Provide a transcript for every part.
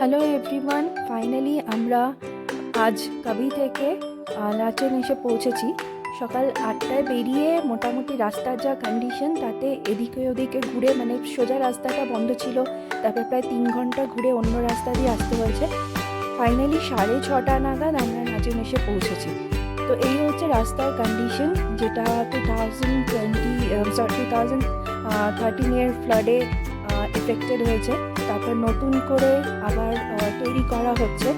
Hello everyone, finally আমরা আজ কাবি থেকে লাচেন এসে পৌঁছেছি। সকাল 8টায় বেরিয়ে মোটামুটি রাস্তার যা কন্ডিশন তাতে এদিকে ওদিকে ঘুরে সোজা রাস্তাটা বন্ধ ছিল, তারপর প্রায় 3 ঘন্টা ঘুরে অন্য রাস্তা দিয়ে আসতে হয়েছে। ফাইনালি 6:30 নাগাদ আমরা লাচেন এসে পৌঁছেছি। তো এই হচ্ছে রাস্তার কন্ডিশন, যেটা 2013 ফ্লাডে এফেক্টেড হয়েছে, তারপর নতুন করে আবার তৈরি করা হচ্ছে।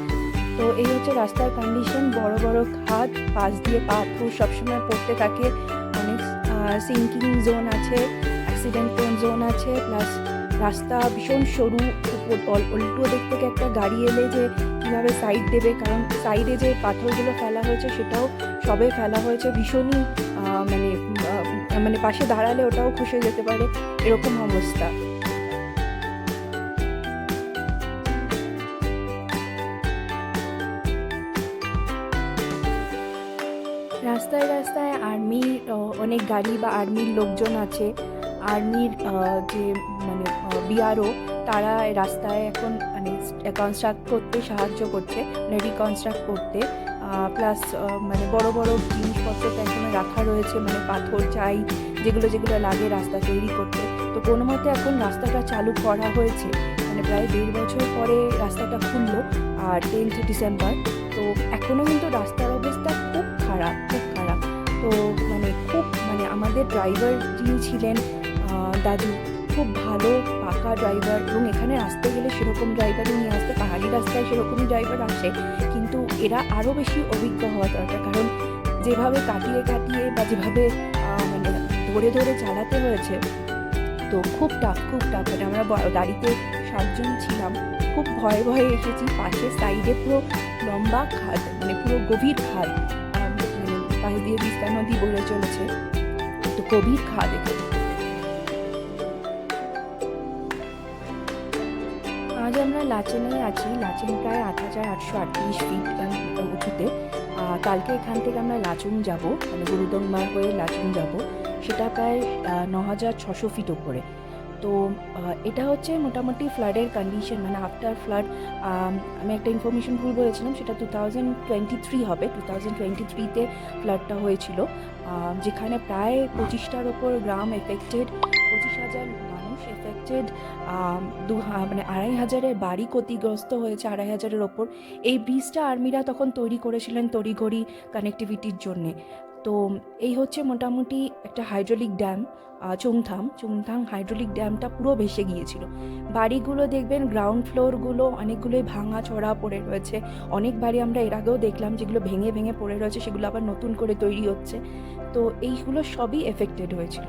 তো এই হচ্ছে রাস্তার কন্ডিশন। বড় বড় খাদ, পাশ দিয়ে পাথর সবসময় পড়তে থাকে, অনেক সিঙ্কিং জোন আছে, অ্যাক্সিডেন্ট প্রোন জোন আছে, প্লাস রাস্তা ভীষণ সরু। উল্টো দিক থেকে একটা গাড়ি এলে যে কীভাবে সাইড দেবে, কারণ সাইডে যে পাথরগুলো ফেলা হয়েছে সেটাও সবে ফেলা হয়েছে ভীষণই পাশে দাঁড়ালে ওটাও খসে যেতে পারে, এরকম অবস্থা। রাস্তায় রাস্তায় আর্মির অনেক গাড়ি বা আর্মির লোকজন আছে। আর্মির যে বিআরও, তারা রাস্তায় এখন কনস্ট্রাক্ট করতে সাহায্য করছে, রিকনস্ট্রাক্ট করতে। প্লাস বড় বড় জিনিসপত্র তো এখনো রাখা রয়েছে, পাথর চাই, যেগুলো লাগে রাস্তা তৈরি করতে। তো কোনো মতে এখন রাস্তাটা চালু করা হয়েছে, প্রায় 1.5 বছর পরে রাস্তাটা খুললো, আর 10th ডিসেম্বর। তো এখনও কিন্তু রাস্তার অবস্থা খুব খারাপ। তো আমাদের ড্রাইভার যিনি ছিলেন, দাদু, খুব ভালো পাকা ড্রাইভার, এবং এখানে আসতে গেলে সেরকম ড্রাইভারই নিয়ে আসতে, পাহাড়ি রাস্তায় সেরকমই ড্রাইভার আসে, কিন্তু এরা আরও বেশি অভিজ্ঞ হওয়া দরকার, কারণ যেভাবে কাটিয়ে বা যেভাবে ধরে চালাতে হয়েছে, তো খুব টাফ। আমরা গাড়িতে 7 জন ছিলাম, খুব ভয়ে এসেছি। পাশে সাইডে পুরো লম্বা খাদ, পুরো গভীর খাদ, পাশ দিয়ে তিস্তা নদী বয়ে চলেছে, তো গভীর খাদ এখানে। আজ আমরা লাচেনে আছি। লাচেন প্রায় 8,838 ফিট উঁচুতে। কালকে এখান থেকে আমরা লাচুং যাব, গুরুদংমার হয়ে লাচুং যাব, সেটা প্রায় 9,600 ফিট ওপরে। তো এটা হচ্ছে মোটামুটি ফ্লাডের কন্ডিশন, আফটার ফ্লাড। আমি একটা ইনফরমেশন ভুল বলেছিলাম, সেটা 2023 হবে। 2023-তে ফ্লাডটা হয়েছিল, যেখানে প্রায় 25টার ওপর গ্রাম এফেক্টেড, 25,000 মানুষ এফেক্টেড, 2,500 বাড়ি ক্ষতিগ্রস্ত হয়েছে, 2,500-এর ওপর। এই ব্রিজটা আর্মিরা তখন তৈরি করেছিলেন তড়িঘড়ি কানেক্টিভিটির জন্যে। তো এই হচ্ছে মোটামুটি একটা হাইড্রোলিক ড্যাম, চুংথাং হাইড্রোলিক ড্যামটা পুরো ভেসে গিয়েছিল। বাড়িগুলো দেখবেন, গ্রাউন্ড ফ্লোরগুলো অনেকগুলোই ভাঙা চড়া পড়ে রয়েছে। অনেক বাড়ি আমরা এর আগেও দেখলাম যেগুলো ভেঙে পড়ে রয়েছে, সেগুলো আবার নতুন করে তৈরি হচ্ছে। তো এইগুলো সবই এফেক্টেড হয়েছিল।